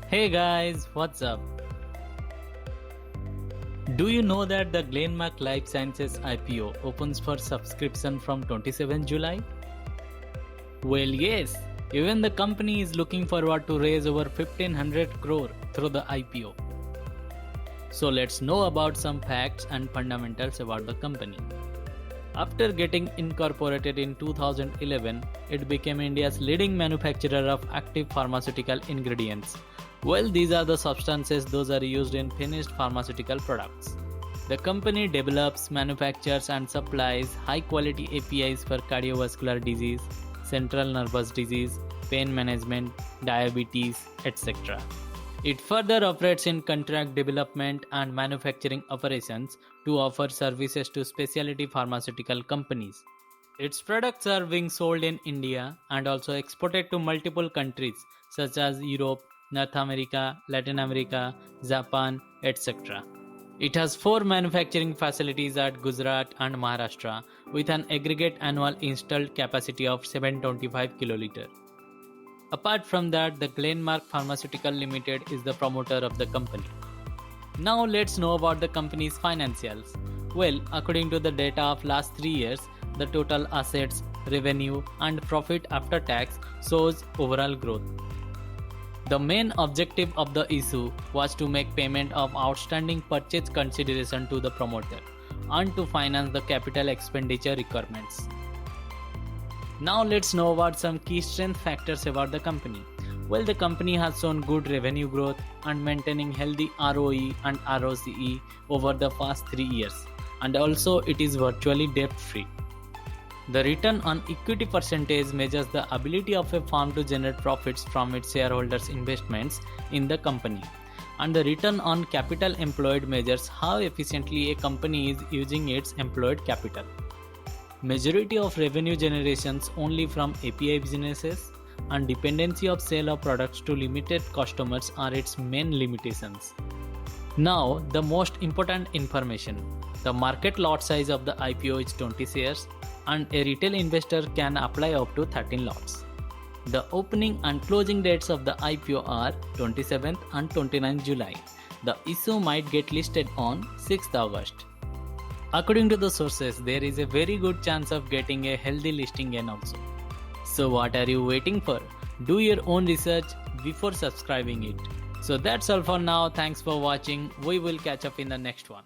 Hey guys, what's up? Do you know that the Glenmark Life Sciences IPO opens for subscription from 27 July? Well, yes, even the company is looking forward to raise over 1500 crore through the IPO. So let's know about some facts and fundamentals about the company. After getting incorporated in 2011, it became India's leading manufacturer of active pharmaceutical ingredients. Well, these are the substances those are used in finished pharmaceutical products. The company develops, manufactures and supplies high quality APIs for cardiovascular disease, central nervous disease, pain management, diabetes, etc. It further operates in contract development and manufacturing operations to offer services to specialty pharmaceutical companies. Its products are being sold in India and also exported to multiple countries such as Europe, North America, Latin America, Japan, etc. It has 4 manufacturing facilities at Gujarat and Maharashtra with an aggregate annual installed capacity of 725 kiloliter. Apart from that, the Glenmark Pharmaceutical Limited is the promoter of the company. Now let's know about the company's financials. Well, according to the data of last 3 years, the total assets, revenue and profit after tax shows overall growth. The main objective of the issue was to make payment of outstanding purchase consideration to the promoter and to finance the capital expenditure requirements. Now let's know about some key strength factors about the company. Well, the company has shown good revenue growth and maintaining healthy ROE and ROCE over the past 3 years, and also it is virtually debt free. The return on equity percentage measures the ability of a firm to generate profits from its shareholders' investments in the company, and the return on capital employed measures how efficiently a company is using its employed capital. Majority of revenue generations only from API businesses, and dependency of sale of products to limited customers are its main limitations. Now, the most important information. The market lot size of the IPO is 20 shares and a retail investor can apply up to 13 lots. The opening and closing dates of the IPO are 27th and 29th July. The issue might get listed on 6th August. According to the sources, there is a very good chance of getting a healthy listing gain also. So what are you waiting for? Do your own research before subscribing it. So that's all for now. Thanks for watching. We will catch up in the next one.